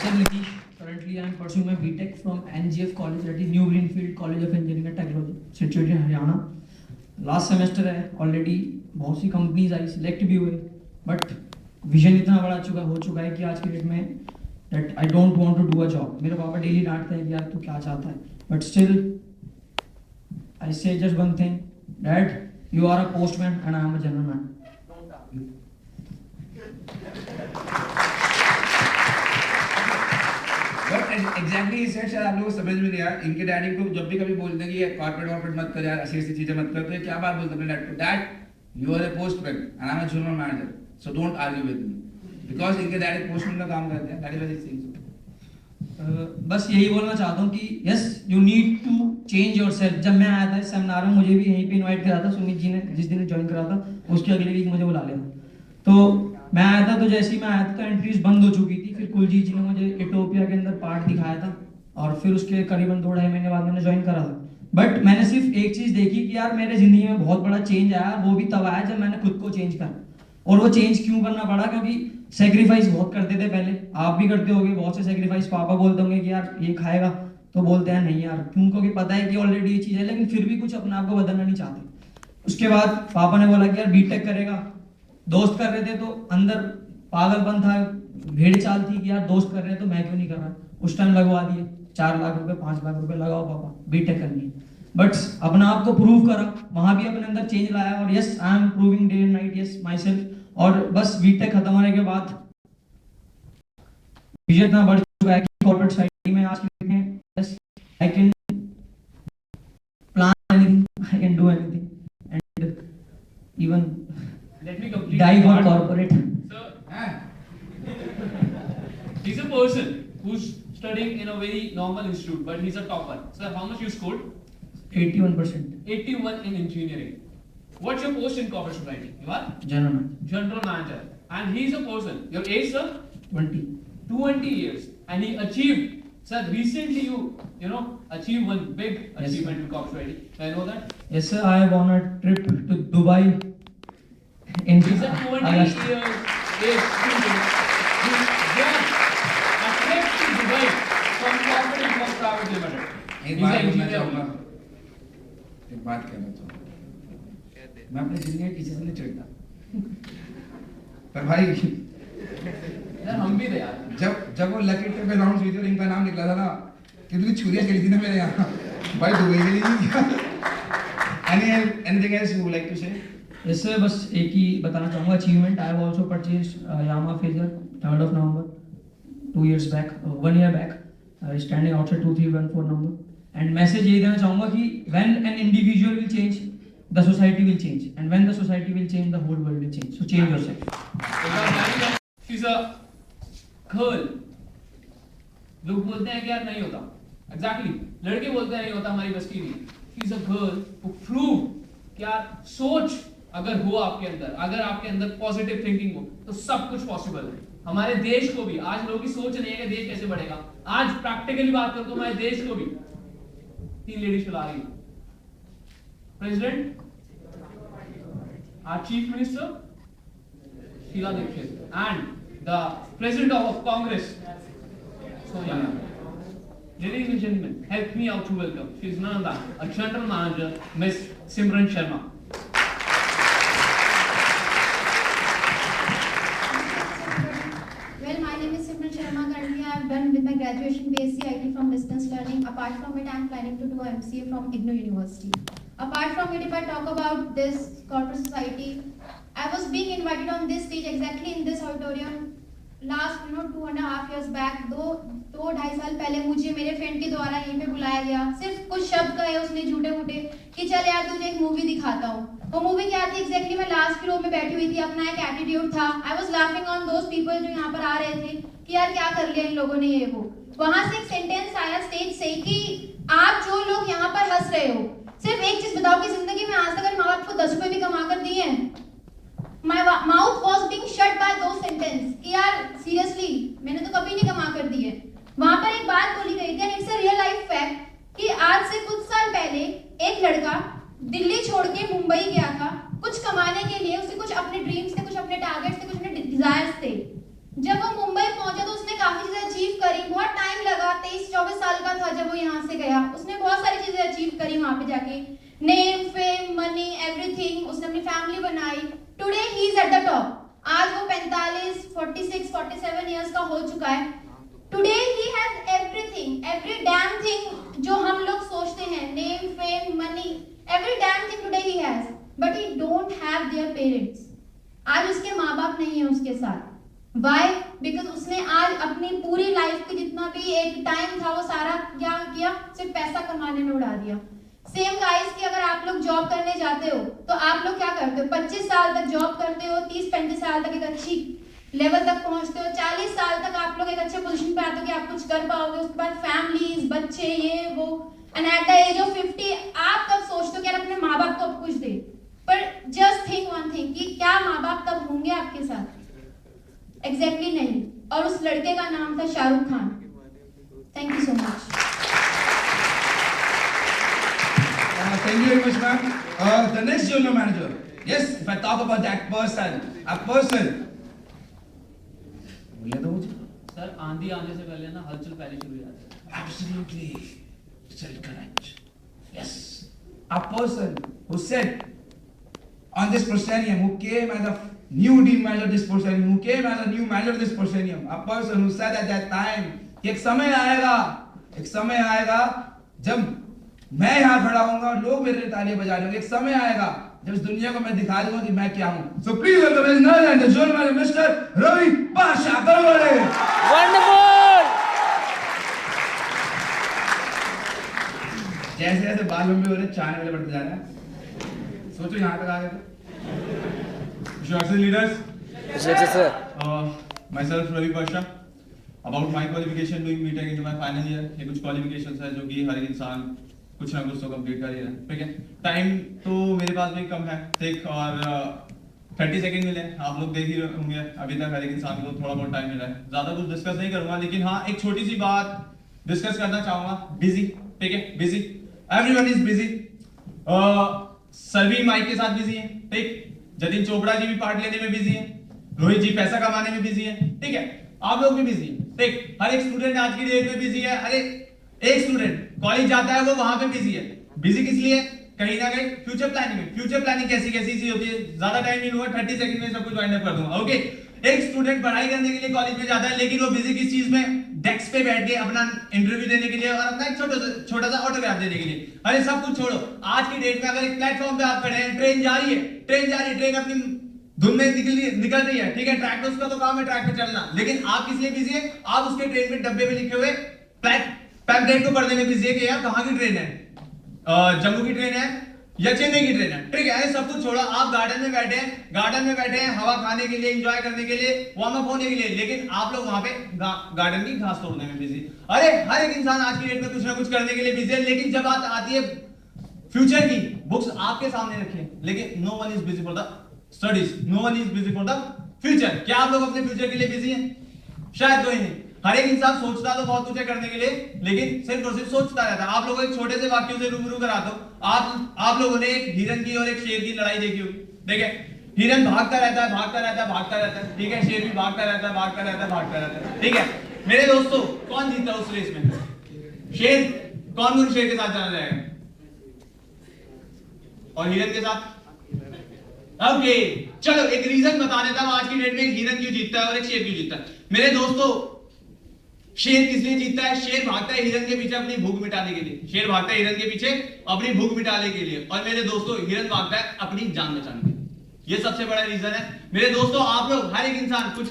Myself Nitish. Currently, I am pursuing my BTech from NGF College, that is New Greenfield College of Engineering and Technology, situated in Haryana. Last semester है, already बहुत सी companies आई, select भी हुए, but vision इतना बड़ा हो चुका है कि आज की डेट में that I don't want to do a job. मेरे पापा डेली डांटते हैं कि यार तू क्या चाहता है, but still I say just one thing, dad you are a postman and I am a general man. Exactly शायद आप लोगों को समझ में नहीं आया. इनके डैडी को जब भी कभी बोलते हैं कि कॉर्पोरेट वॉर्पोरेट मत कर यार, ऐसी ऐसी चीजें मत कर, तो ये क्या बात बोलते हैं अपने डैड को, dad you are a postman and I am a general manager, so don't argue with me, because इनके डैडी पोस्टमैन का काम करते हैं. That is why he saying. बस यही बोलना चाहता हूँ कि yes you need to change yourself. जब मैं आया था इस सेमिनार में, मुझे भी यहीं पे इनवाइट करा था सुमित जी ने, जिस दिन ज्वाइन करा था उसके अगले वीक मुझे बुला लिया. तो मैं आया था, तो जैसे ही मैं आया था तो एंट्रीज बंद हो चुकी थी. फिर कुलजीत जी ने मुझे इटोपिया के अंदर पार्ट दिखाया था और फिर उसके करीबन 2-2.5 महीने बाद मैंने ज्वाइन करा था. बट मैंने सिर्फ एक चीज देखी कि यार मेरे जिंदगी में बहुत बड़ा चेंज आया, वो भी तब आया जब मैंने खुद को चेंज करा. और वो चेंज क्यों करना पड़ा? क्योंकि सेक्रीफाइस बहुत करते थे पहले, आप भी करते होगे बहुत से सेक्रीफाइस. पापा बोलते होंगे कि यार ये खाएगा, तो बोलते हैं नहीं यार, क्यों? क्योंकि पता है कि ऑलरेडी ये चीज है, लेकिन फिर भी कुछ अपने आप को बदलना नहीं चाहते. उसके बाद पापा ने बोला कि यार बीटेक करेगा. दोस्त कर रहे थे तो अंदर पागलपन था, भेड़ चाल थी कि यार दोस्त कर रहे हैं तो मैं क्यों नहीं कर रहा. उस टाइम लगवा दिए 4 लाख रुपए 5 लाख रुपए, लगाओ पापा बीटेक करनी है. बट अपना आप को प्रूव करा, वहां भी अपने अंदर चेंज लाया. और yes I am proving day and night yes my self. और बस बीटेक खत्म होने के बाद विजन इतना बढ़ चुका है कि कॉर्पोरेट साइड में आज की yes I can plan anything, I can do anything and even Let me complete. die for corporate. Sir, he's a person who's studying in a very normal institute, but he's a topper. Sir, how much you scored? 81%. 81 in engineering. What's your post in corporate society? You are General general manager, and he's a person. Your age, sir? 20. 20 years, and he achieved. Sir, recently you know achieved one big achievement in corporate society. Can I know that? Yes sir, I won a trip to Dubai. He's a 20 years age student who won a trip to Dubai from Corporate Info Private Limited. एक He's बात an बोलना engineer. चाहूंगा, एक बात कहना चाहूंगा. मैं अपनी जिंदगी में किसी से नहीं चिढ़ता, पर भाई यार हम भी थे यार. जब वो लकी ट्रिप अनाउंस हुई थी और इनका नाम निकला था ना, कितनी छुरियां चली थी ना मेरे यहाँ, भाई दुबई के लिए. Anything else you would like to say? इससे बस एक ही बताना चाहूँगा achievement. I have also purchased Yamaha Fazer 3rd of November 2 years back, 1 year back, standing outside 2314 number. And message यही देना चाहूँगा कि when an individual will change, the society will change, and when the society will change, the whole world will change. So change yourself. She's a girl. लोग बोलते हैं कि यार नहीं होता. Exactly. लड़के बोलते हैं नहीं होता, हमारी बस की नहीं. She's a girl who proved कि यार सोच अगर हो आपके अंदर, अगर आपके अंदर पॉजिटिव थिंकिंग हो, तो सब कुछ पॉसिबल है. हमारे देश को भी, आज लोगों की सोच नहीं है कि देश कैसे बढ़ेगा. आज प्रैक्टिकली बात करो तो हमारे देश को भी 3 लेडीज चला रही है. President, our chief minister Sheila Dikshit, and the president of Congress Sonia Gandhi. Ladies and gentlemen, help me out to welcome. She is none other than a general manager, Miss Simran Sharma. Well, my name is Simran Sharma. Currently, I have done with my graduation BSc IT from distance learning. Apart from it, I am planning to do MCA from IGNOU University. Apart from it, if I talk about this corporate society, I was being invited on this stage exactly in this auditorium last 2.5 years back. 2-2.5 साल पहले मुझे मेरे friend के द्वारा यहीं पे बुलाया गया. सिर्फ कुछ शब्द कहे उसने झूठे मूठे कि चल यार तुझे एक मूवी दिखाता हूँ. वो मूवी क्या थी एग्जैक्टली? मैं लास्ट की रो में बैठी हुई थी, अपना एक एटीट्यूड था. I was laughing on those people जो यहाँ पर आ रहे थे कि यार क्या कर लिया इन लोगों ने ये वो. वहां से एक सेंटेंस आया स्टेज से कि आप जो लोग यहाँ पर हंस रहे हो, सिर्फ एक चीज बताओ कि जिंदगी में आज तक माँ बाप को 10 रुपए भी कमा कर दिए हैं? My mouth was being shut by those sentences कि यार सीरियसली मैंने तो कभी नहीं कमा कर दी है. वहां पर एक बात बोली गई थी, it's a real life fact, कि आज से कुछ साल पहले एक लड़का दिल्ली छोड़ के मुंबई गया था कुछ कमाने के लिए. उसे कुछ अपने ड्रीम्स थे, कुछ अपने टारगेट्स थे, कुछ अपने डिजायर्स थे. जब वो मुंबई पहुंचा तो उसने काफी चीजें अचीव करी. जब वो यहाँ से गया, उसने बहुत सारी चीजें अचीव करी वहां पे जाके, नेम, फेम, मनी, एवरीथिंग, उसने अपनी फैमिली बनाई। Today he is at the top. आज वो 45, 46, 47 इयर्स का हो चुका है। Today he has everything, every damn thing जो हम लोग सोचते हैं, name, fame, money, every damn thing today he has, but he don't have their parents. आज उसके माँ बाप नहीं है उसके साथ। Why? Because उसने आज अपनी पूरी लाइफ की जितना भी एक टाइम था वो सारा क्या किया, सिर्फ पैसा कमाने में उड़ा दिया। सेम गाइस कि अगर आप लोग जॉब करने जाते हो तो आप लोग क्या करते हो, 25 साल तक जॉब करते हो, 30-35 साल तक एक अच्छी लेवल तक पहुंचते हो, 40 साल तक आप लोग एक अच्छे पोजीशन पे आते हो कि आप कुछ कर पाओगे, उसके बाद फैमिलीज, बच्चे, ये वो, and at the age of 50 आप तब सोचते हो कि यार अपने माँ बाप को अब कुछ दे। पर जस्ट थिंक वन थिंग कि क्या माँ बाप तब होंगे आपके साथ? एग्जैक्टली नहीं। और उस लड़के का नाम था Shahrukh Khan. Thank you so much. Thank you very much, ma'am. The next general manager. Yes, if I talk about that person, a person. बोलिए तो मुझे. सर आंधी आने से पहले ना हलचल पहले शुरू हो जाती है। Absolutely. It's correct. Yes. A person who said on this proscenium, who came as a new team manager of this proscenium, who came as a new manager of this proscenium, a person who said at that time कि एक समय आएगा जब मैं यहाँ खड़ा हूँगा और लोग मेरे लिए तालियां बजा रहे होंगे। एक समय आएगा जब इस दुनिया को मैं दिखा दूंगा कि मैं क्या हूँ। So please welcome his none and the general manager, Mr. Ravi Pasha Karwale. Wonderful! जैसे जैसे बाल लंबे हो रहे चांद वाले बढ़ते जा रहे हैं। सोचो यहाँ तक आ गए थे। Sure, leaders. Yes, sir. Myself Ravi Pasha. About my qualification doing BTech into my final year. ये कुछ qualifications है जो कि हर एक इंसान कुछ ना कुछ तो कंप्लीट कर ही रहा है, ठीक है। टाइम तो मेरे पास भी कम है, ठीक, और 30 सेकंड मिले, आप लोग देख ही होंगे अभी तक हर एक इंसान को थोड़ा बहुत टाइम मिला है। ज्यादा कुछ डिस्कस नहीं करूंगा, लेकिन हाँ एक छोटी सी बात डिस्कस करना चाहूंगा। बिजी, ठीक है, busy, everyone is busy. Sir भी माइक के साथ बिजी है, ठीक, जतिन चोपड़ा जी भी पार्ट लेने में बिजी है, रोहित जी पैसा कमाने में बिजी है, ठीक है, आप लोग भी बिजी हैं, ठीक। हर एक स्टूडेंट आज की डेट में बिजी है। अरे एक स्टूडेंट कॉलेज जाता है वो वहां पे बिजी है। बिजी किस लिए? कहीं ना कहीं फ्यूचर प्लानिंग में। फ्यूचर प्लानिंग कैसी कैसी सी होती है, ज्यादा टाइम नहीं लूंगा, 30 सेकंड में सब कुछ वाइंड अप कर दूंगा, ओके। एक स्टूडेंट पढ़ाई करने के लिए कॉलेज में जाता है, लेकिन वो बिजी किस चीज में? डेस्क पे बैठ के अपना इंटरव्यू देने के लिए और अपना एक छोटा सा ऑटोग्राफ देने के लिए। अरे सब कुछ छोड़ो, आज की डेट में अगर एक प्लेटफॉर्म पे आप खड़े हैं, ट्रेन जा रही है, ट्रेन अपनी धुन में निकल रही है, ठीक है, ट्रैक पे उसका तो काम है ट्रैक पे चलना, लेकिन आप किस लिए बिजी है? आप उसके ट्रेन में डब्बे में लिखे हुए पैम्पलेट को पढ़ने में बिजी है कि यार कहाँ की ट्रेन है, जम्मू की ट्रेन है या चेन्नई की ट्रेन है, ठीक है। अरे सब कुछ छोड़ा, आप गार्डन में बैठे हैं हवा खाने के लिए, एंजॉय करने के लिए, वार्म अप होने के लिए, लेकिन आप लोग वहां पे गार्डन की घास तोड़ने में बिजी। अरे हर एक इंसान आज की डेट में कुछ ना कुछ करने के लिए बिजी है, लेकिन जब बात आती है फ्यूचर की, बुक्स आपके सामने रखी है, लेकिन no one is busy for the studies, no one is busy for the future. क्या आप लोग अपने फ्यूचर के लिए बिजी हैं? शायद कोई नहीं। हर एक इंसान सोचता तो बहुत कुछ है करने के लिए, लेकिन सिर्फ और सिर्फ सोचता रहता है। आप लोगों को एक छोटे से वाक्यों से रूबरू कराता हूं। आप लोगों ने एक हिरन की और एक शेर की लड़ाई देखी होगी, ठीक है। हिरन भागता रहता है, ठीक है, शेर भी भागता रहता है, ठीक है। मेरे दोस्तों, कौन जीतता उस रेस में? शेर। कौन शेर के साथ जाना जाएगा और हिरन के साथ? ओके, चलो एक रीजन बता देता हूं आज की डेट में एक हिरन क्यों जीतता है और एक शेर क्यों जीतता है। मेरे दोस्तों, शेर किस लिए जीतता है? शेर भागता है हिरन के पीछे अपनी भूख मिटाने के लिए, और मेरे दोस्तों हिरन भागता है अपनी जान बचाने के लिए। ये सबसे बड़ा रीजन है मेरे दोस्तों। आप लोग हर एक इंसान कुछ